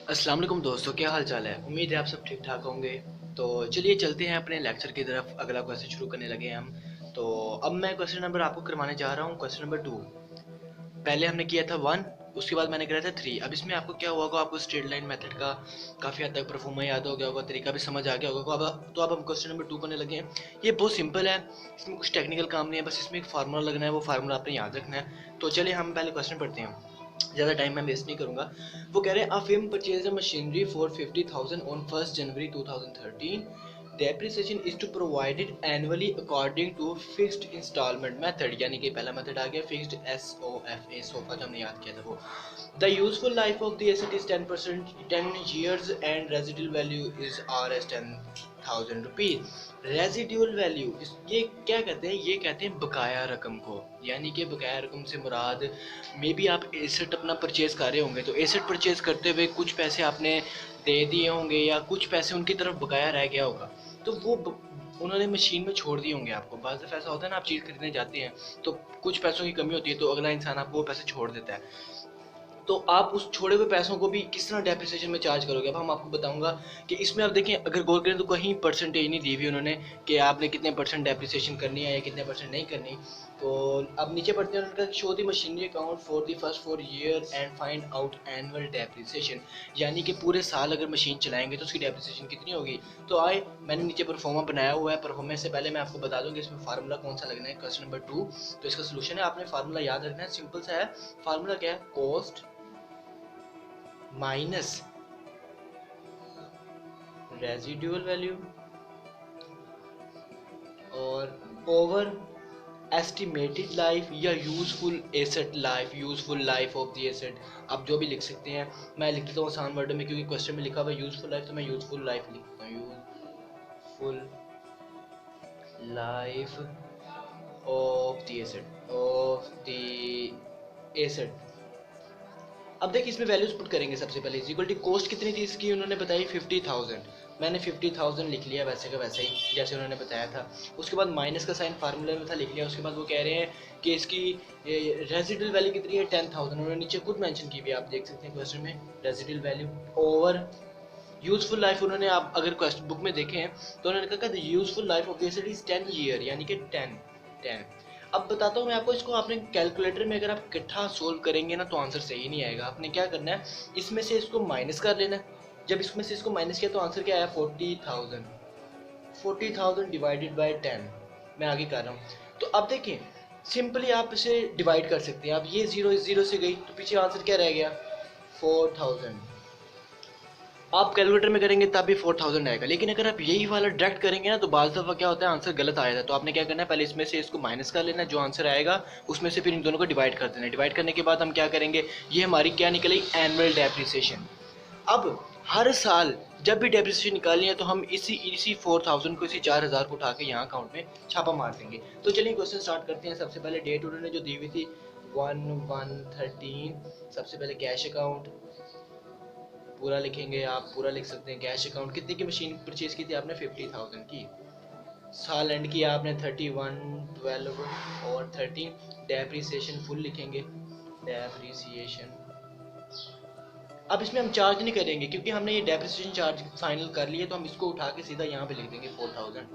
अस्सलाम वालेकुम दोस्तों, क्या हाल चाल है। उम्मीद है आप सब ठीक ठाक होंगे। तो चलिए चलते हैं अपने लेक्चर की तरफ। अगला क्वेश्चन शुरू करने लगे हैं हम। तो अब मैं क्वेश्चन नंबर आपको करवाने जा रहा हूँ, क्वेश्चन नंबर 2। पहले हमने किया था 1, उसके बाद मैंने कराया था 3। अब इसमें आपको क्या हुआ होगा, आपको स्ट्रेट लाइन मेथड का काफ़ी हद तक परफॉर्मा याद हो गया होगा, तरीका भी समझ आ गया होगा। अब हम क्वेश्चन नंबर 2 करने लगे हैं। ये बहुत सिंपल है, इसमें कुछ टेक्निकल काम नहीं है, बस इसमें एक फार्मूला लगना है, वो फार्मूला आपने याद रखना है। तो चलिए हम पहले क्वेश्चन पढ़ते हैं, ज़्यादा टाइम मैं वेस्ट नहीं करूंगा। वो कह रहे हैं, a film purchase a machinery for 50,000 on 1 January 2013। Depreciation is to provided annually according to fixed instalment method. यानी कि पहला मेथड आ गया फिक्स्ड, SOFA, सोफा जो हमने याद किया था वो। The useful life of the asset is 10%, 10 years and residual value is RS 10,000 rupees. Residual value, ये क्या कहते हैं, ये कहते हैं बकाया रकम को। यानी कि बकाया रकम से मुराद, मे बी आप एसेट अपना परचेज कर रहे होंगे, तो एसेट परचेज करते हुए कुछ पैसे आपने दे दिए होंगे या कुछ पैसे उनकी तरफ बकाया रह गया होगा, तो वो उन्होंने मशीन में छोड़ दिए होंगे आपको। बाज़ दफ़ा ऐसा होता है ना, आप चीज़ खरीदने जाते हैं तो कुछ पैसों की कमी होती है, तो अगला इंसान आपको वो पैसे छोड़ देता है। तो आप उस छोड़े हुए पैसों को भी किस तरह डेप्रिसिएशन में चार्ज करोगे, अब हम आपको बताऊंगा कि इसमें आप देखें, अगर गौर करें तो कहीं परसेंटेज नहीं दी हुई उन्होंने कि आपने कितने परसेंट डेप्रिसिएशन करनी है या कितने परसेंट नहीं करनी। तो अब नीचे पढ़ते हैं, उन्होंने कहा show the machinery account for the first 4 year and find out annual depreciation. यानी कि पूरे साल अगर मशीन चलाएंगे तो उसकी डेप्रिसिएशन कितनी होगी। तो आए, मैंने नीचे परफॉर्मा बनाया हुआ है। परफॉर्मेंस से पहले मैं आपको बता दूं कि इसमें फार्मूला कौन सा लगना है, क्वेश्चन नंबर 2। तो इसका सोल्यूशन है, आपने फार्मूला याद रखना है, सिंपल सा है। फार्मूला क्या है, कॉस्ट माइनस रेजिडुअल वैल्यू और ओवर एस्टिमेटेड लाइफ या useful asset life, useful life of the asset. आप जो भी लिख सकते हैं, मैं लिख देता हूँ आसान वर्ड में, क्योंकि क्वेश्चन में लिखा हुआ है यूजफुल लाइफ, तो मैं यूजफुल लाइफ लिख देता हूँ, useful life of the asset, of the asset. अब देखिए इसमें वैल्यूज पुट करेंगे। सबसे पहले इज इक्वल टू कॉस्ट कितनी थी इसकी, उन्होंने बताई 50,000। मैंने 50,000 लिख लिया वैसे का वैसे ही जैसे उन्होंने बताया था। उसके बाद माइनस का साइन फार्मूले में था, लिख लिया। उसके बाद वो कह रहे हैं कि इसकी रेजिडुअल वैल्यू कितनी है, 10,000। उन्होंने नीचे खुद मेंशन की हुई है, आप देख सकते हैं क्वेश्चन में, residual value over useful life. उन्होंने, आप अगर क्वेश्चन बुक में देखें तो उन्होंने कहा useful life of the asset is 10 year, यानी कि 10। अब बताता हूँ मैं आपको, इसको आपने कैलकुलेटर में अगर आप इकट्ठा सोल्व करेंगे ना तो आंसर सही नहीं आएगा। आपने क्या करना है, इसमें से इसको माइनस कर लेना है। जब इसमें से इसको माइनस किया तो आंसर क्या आया, 40,000। 40,000 डिवाइडेड बाई 10। मैं आगे कर रहा हूँ, तो अब देखिए सिंपली आप इसे डिवाइड कर सकते हैं। अब ये जीरो इस जीरो से गई तो पीछे आंसर क्या रह गया, 4,000। आप कैलकुलेटर में करेंगे तब भी 4,000 आएगा, लेकिन अगर आप यही वाला डायरेक्ट करेंगे ना तो बाज़ दफ़ा क्या होता है, आंसर गलत आ जाता है। तो आपने क्या करना है, पहले इसमें से इसको माइनस कर लेना, जो आंसर आएगा उसमें से फिर इन दोनों को डिवाइड कर देना। डिवाइड करने के बाद हम क्या करेंगे, ये हमारी क्या निकलेगी, एनुअल डेप्रिसिएशन। अब हर साल जब भी डेप्रिसिएशन निकालनी है तो हम इसी इसी 4,000 को, इसी 4,000 को उठा के यहाँ अकाउंट में छापा मार देंगे। तो चलिए क्वेश्चन स्टार्ट करते हैं। सबसे पहले डेट उन्होंने जो दी हुई थी 1/1/13। सबसे पहले कैश अकाउंट पूरा लिखेंगे, आप पूरा लिख सकते हैं। कैश अकाउंट कितने की मशीन परचेज की थी आपने, 50,000 की। साल एंड किया आपने 31/12 और 13। डेप्रिसिएशन फुल लिखेंगे, डेप्रिसिएशन। अब इसमें हम चार्ज नहीं करेंगे क्योंकि हमने ये डेप्रिसिएशन चार्ज फाइनल कर लिए, तो हम इसको उठा के सीधा यहाँ पे लिख देंगे 4,000।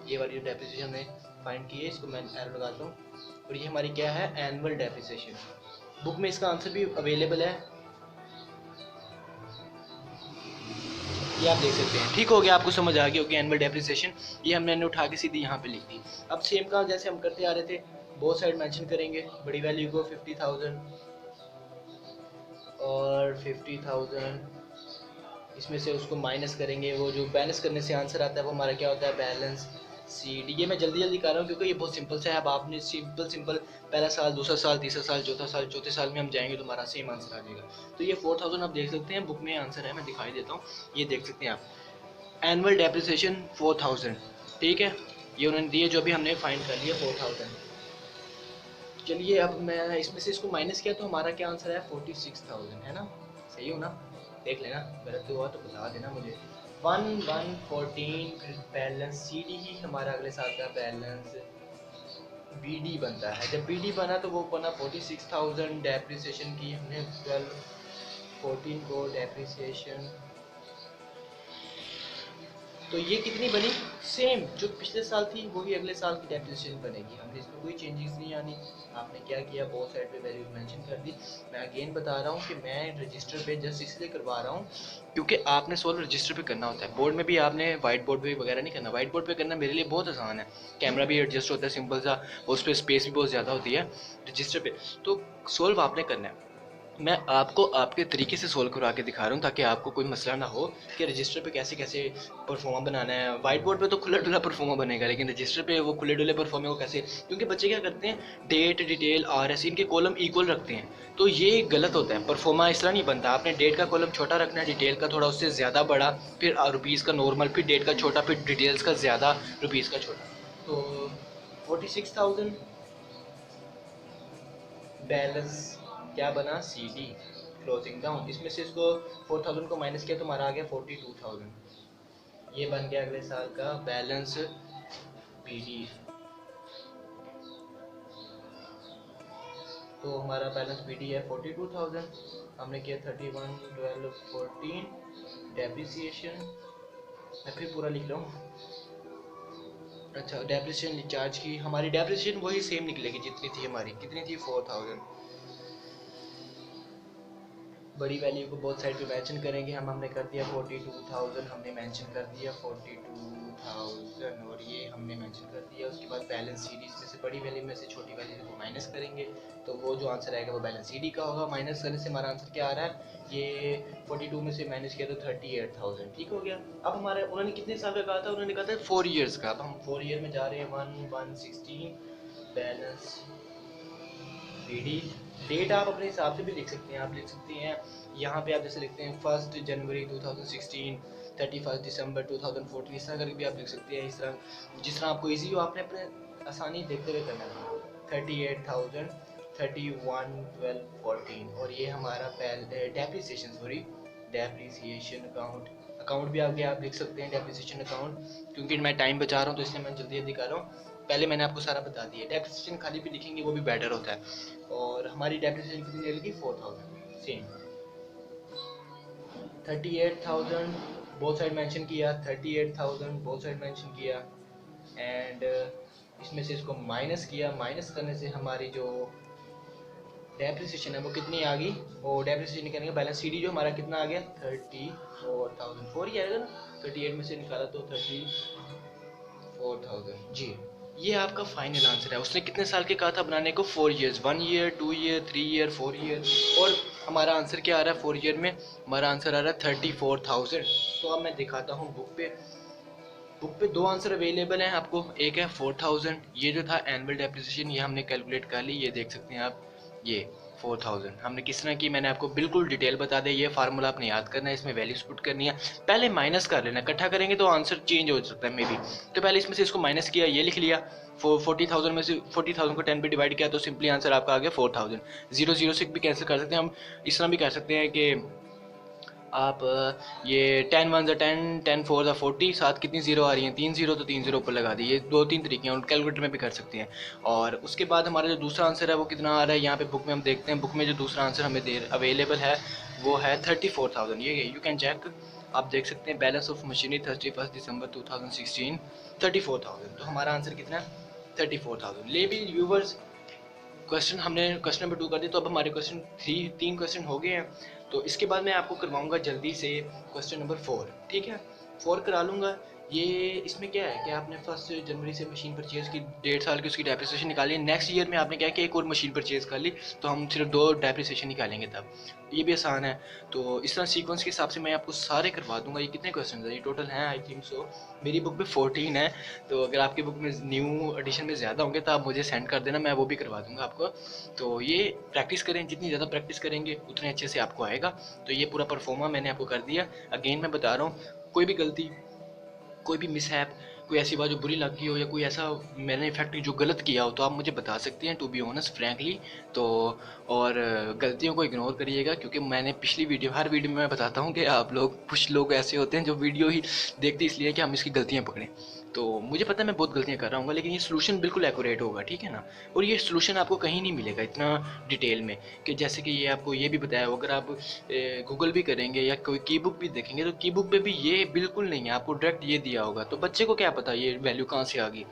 ये वाली डेप्रिसिएशन हमने फाइंड की है, इसको मैं एरो लगाता हूँ। और ये हमारी क्या है, एनुअल डेप्रिसिएशन। बुक में इसका आंसर भी अवेलेबल है, ये आप देख सकते हैं। ठीक हो गया, आपको समझ आ गया होगी एनुअल डेप्रिसिएशन। ये हमने उठा के सीधी यहाँ पे लिख दी। अब सेम का जैसे हम करते आ रहे थे, बोथ साइड मेंशन करेंगे बड़ी वैल्यू को 50,000 और 50,000, इसमें से उसको माइनस करेंगे। वो जो बैलेंस करने से आंसर आता है वो हमारा क्या होता है, बैलेंस शीट। ये मैं जल्दी जल्दी कर रहा हूँ क्योंकि ये बहुत सिंपल सा है। अब आपने सिंपल सिंपल पहला साल, दूसरा साल, तीसरा साल, चौथा साल, चौथे साल में हम जाएंगे तो हमारा सेम आंसर आ जाएगा। तो ये 4,000 आप देख सकते हैं, बुक में आंसर है, मैं दिखाई देता हूँ, ये देख सकते हैं आप। एनुअल डेप्रिसिएशन 4,000, ठीक है, ये उन्होंने दिए, जो भी हमने फाइंड कर लिया 4,000। चलिए अब मैं इसमें से इसको माइनस किया तो हमारा क्या आंसर है, 46,000, है ना। सही हो ना, देख लेना, गलत हुआ तो बता देना मुझे। 1/1/14 बैलेंस सी डी ही हमारा अगले साल का बैलेंस बी डी बनता है। जब बी डी बना तो वो बना 46,000। डेप्रिसिएशन की हमने 12 14 को डेप्रिसिएशन, तो ये कितनी बनी, सेम जो पिछले साल थी वही अगले साल की डेप्रिसिएशन बनेगी। हमने इसमें कोई चेंजेस नहीं आनी। आपने क्या किया, बोथ साइड पे वैल्यूज मेंशन कर दी। मैं अगेन बता रहा हूँ कि मैं रजिस्टर पे जस्ट इसलिए करवा रहा हूँ क्योंकि आपने सॉल्व रजिस्टर पे करना होता है। बोर्ड में भी आपने वाइट बोर्ड पे वगैरह नहीं करना। वाइट बोर्ड पे करना मेरे लिए बहुत आसान है, कैमरा भी एडजस्ट होता है सिंपल सा, उस पर स्पेस भी बहुत ज़्यादा होती है। रजिस्टर पे तो सोल्व आपने करना है। मैं आपको आपके तरीके से सोल्व करवा के दिखा रहा हूँ ताकि आपको कोई मसला ना हो कि रजिस्टर पे कैसे कैसे परफॉर्मा बनाना है। वाइट बोर्ड पे तो खुला डुला परफॉर्मा बनेगा, लेकिन रजिस्टर पे वो खुले डुले परफॉर्मे को कैसे, क्योंकि बच्चे क्या करते हैं डेट डिटेल आर एस इनके कॉलम इक्वल रखते हैं, तो ये गलत होता है। परफॉर्मा इस तरह नहीं बनता। आपने डेट का कॉलम छोटा रखना है, डिटेल का थोड़ा उससे ज़्यादा बड़ा, फिर रुपीज़ का नॉर्मल, फिर डेट का छोटा, फिर डिटेल्स का ज़्यादा, रुपीज़ का छोटा। तो 46,000 बैलेंस क्या बना, सी डी क्लोजिंग डाउन। इसमें से इसको 4,000 को माइनस किया तो हमारा आ गया 42,000। ये बन गया अगले साल का बैलेंस पी डी। तो हमारा बैलेंस पी डी है 42,000। हमने किया 31, 12, 14 डेप्रिसिएशन। मैं फिर पूरा लिख रहा हूँ। अच्छा, डेप्रिसिएशन चार्ज की हमारी डेप्रिसिएशन वही सेम निकलेगी जितनी थी हमारी, कितनी थी 4,000। बड़ी वैल्यू को बोथ साइड पे मेंशन करेंगे हम। हमने कर दिया 42,000, हमने मेंशन कर दिया 42,000 और ये हमने मेंशन कर दिया। उसके बाद बैलेंस सी डी में से बड़ी वैल्यू में से छोटी वैल्यू को माइनस करेंगे, तो वो जो आंसर आएगा वो बैलेंस सी डी का होगा। माइनस करने से हमारा आंसर क्या आ रहा है, ये 42 में से माइनस किया तो 38,000। ठीक हो गया। अब हमारे उन्होंने कितने साल का कहा था, उन्होंने कहा था 4 ईयर्स का। अब हम 4 ईयर में जा रहे हैं। 1/116 बैलेंस पी डी। डेट आप अपने हिसाब से भी लिख सकते हैं। आप लिख सकते हैं यहाँ पे, आप जैसे लिखते हैं 1 जनवरी 2016, 31 दिसंबर 2014, इस तरह करके भी आप लिख सकते हैं। इस तरह जिस तरह आपको इजी हो, आपने अपने आसानी देखते हुए करना है। 38,000, 31, 12, 14 और ये हमारा डेप्रिसिएशन, सॉरी डेप्रिसिएशन अकाउंट भी आगे आप लिख सकते हैं डेप्रिसिएशन अकाउंट। क्योंकि मैं टाइम बचा रहा हूँ तो इसलिए मैं जल्दी जल्दी कर रहा हूँ। पहले मैंने आपको सारा बता दिया। डेप्रिसिएशन खाली भी लिखेंगे वो भी बेटर होता है। और हमारी डेप्रिसिएशन कितनी निकलेगी 4,000 सेम। 38,000 बोथ साइड मेंशन किया, 38,000 बोथ साइड मेंशन किया एंड इसमें से इसको माइनस किया। माइनस करने से हमारी जो डेप्रिसिएशन है वो कितनी आ गई, वो डेप्रिसिएशन निकलने का बैलेंस सी डी जो हमारा कितना आ गया 34,000। 4 ही आएगा ना, 38 में से निकाला तो 34,000 जी। ये आपका फाइनल आंसर है। उसने कितने साल के कहा था बनाने को, 4 years. 1 year, 2 year, 3 year, 4 year. और हमारा आंसर क्या आ रहा है 4 ईयर में, हमारा आंसर आ रहा है 34,000। तो अब मैं दिखाता हूँ बुक पे 2 आंसर अवेलेबल हैं आपको। एक है 4,000, ये जो था एनुअल डेप्रिसिएशन, ये हमने कैलकुलेट कर ली, ये देख सकते हैं आप। ये 4,000 हमने किस तरह की, मैंने आपको बिल्कुल डिटेल बता दें। ये फार्मूला आपने याद करना है, इसमें वैल्यूज पुट करनी है। पहले माइनस कर लेना, इकट्ठा करेंगे तो आंसर चेंज हो सकता है मे बी। तो पहले इसमें से इसको माइनस किया, ये लिख लिया। 40,000 में से 40,000 को 10 पे डिवाइड किया तो सिंपली आंसर आपका आ गया 4,000। 0 0 से भी कैंसिल कर सकते हैं हम। इस तरह भी कर सकते हैं कि आप ये 10 1 10, 10 4 40, साथ कितनी जीरो आ रही हैं, 3 जीरो, तो 3 जीरो ऊपर लगा दी। ये 2-3 तरीके हैं, कैलकुलेटर में भी कर सकते हैं। और उसके बाद हमारा जो दूसरा आंसर है वो कितना आ रहा है, यहाँ पे बुक में हम देखते हैं। बुक में जो दूसरा आंसर हमें अवेलेबल है वो है 34,000। ये यू कैन चेक, आप देख सकते हैं बैलेंस ऑफ मशीनरी 31 दिसंबर 2016 34,000। तो हमारा आंसर कितना है 34,000। ले भी व्यूवर्स, क्वेश्चन हमने क्वेश्चन नंबर 2 कर दिया। तो अब हमारे क्वेश्चन 3 क्वेश्चन हो गए हैं। तो इसके बाद मैं आपको करवाऊंगा जल्दी से क्वेश्चन नंबर 4। ठीक है, 4 करा लूँगा। ये इसमें क्या है कि आपने 1 जनवरी से मशीन परचेज़ की, 1.5 साल की उसकी डेप्रिसिएशन निकाली। नेक्स्ट ईयर में आपने क्या कि एक और मशीन परचेज़ कर ली, तो हम सिर्फ 2 डेप्रिसिएशन निकालेंगे तब। ये भी आसान है। तो इस तरह सीक्वेंस के हिसाब से मैं आपको सारे करवा दूंगा। ये कितने क्वेश्चन है, ये टोटल हैं आई थिंक सो, मेरी बुक में 14 है। तो अगर आपकी बुक में न्यू एडिशन में ज़्यादा होंगे तो आप मुझे सेंड कर देना, मैं वो भी करवा दूंगा आपको। तो ये प्रैक्टिस करें, जितनी ज़्यादा प्रैक्टिस करेंगे उतने अच्छे से आपको आएगा। तो ये पूरा परफॉर्मा मैंने आपको कर दिया। अगेन मैं बता रहा हूँ, कोई भी गलती, कोई भी मिसहैप, कोई ऐसी बात जो बुरी लगी हो या कोई ऐसा मैंने इफेक्ट जो गलत किया हो तो आप मुझे बता सकते हैं, टू बी ऑनेस्ट फ्रैंकली। तो और गलतियों को इग्नोर करिएगा, क्योंकि मैंने पिछली वीडियो, हर वीडियो में मैं बताता हूँ कि आप लोग, कुछ लोग ऐसे होते हैं जो वीडियो ही देखते इसलिए कि हम इसकी गलतियाँ पकड़ें। तो मुझे पता है मैं बहुत गलतियाँ कर रहा हूँ, लेकिन ये सोल्यूशन बिल्कुल एक्यूरेट होगा, ठीक है ना। और ये सोल्यूशन आपको कहीं नहीं मिलेगा इतना डिटेल में, कि जैसे कि ये आपको ये भी बताया हो, अगर आप गूगल भी करेंगे या कोई की बुक भी देखेंगे तो की बुक में भी ये बिल्कुल नहीं है, आपको डायरेक्ट ये दिया होगा। तो बच्चे को क्या पता ये वैल्यू कहाँ से आ गई।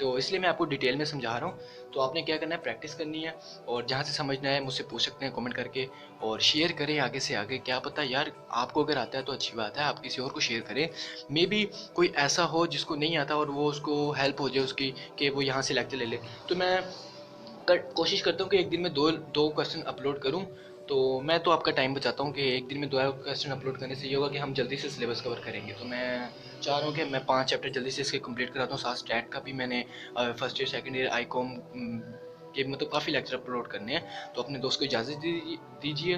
तो इसलिए मैं आपको डिटेल में समझा रहा हूँ। तो आपने क्या करना है, प्रैक्टिस करनी है, और जहाँ से समझना है मुझसे पूछ सकते हैं कमेंट करके, और शेयर करें आगे से आगे। क्या पता यार आपको अगर आता है तो अच्छी बात है, आप किसी और को शेयर करें, मे बी कोई ऐसा हो जिसको नहीं आता और वो उसको हेल्प हो जाए उसकी, कि वो यहाँ से लेक्चर ले ले। तो मैं कोशिश करता हूँ कि एक दिन में दो दो क्वेश्चन अपलोड करूँ। तो मैं तो आपका टाइम बचाता हूँ कि एक दिन में 2 क्वेश्चन अपलोड करने से ये होगा कि हम जल्दी से सिलेबस कवर करेंगे। तो मैं चाह रहा हूँ कि मैं 5 चैप्टर जल्दी से इसके कंप्लीट कराता हूँ। साथ स्टैट का भी मैंने first year second year Icom के मतलब काफ़ी लेक्चर अपलोड करने हैं। तो अपने दोस्त को इजाज़त दीजिए,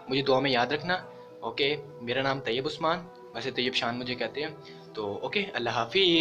मुझे दुआ में याद रखना। ओके, मेरा नाम तैयब उस्मान, वैसे तैयब शान मुझे कहते हैं। तो ओके, अल्लाह हाफिज़।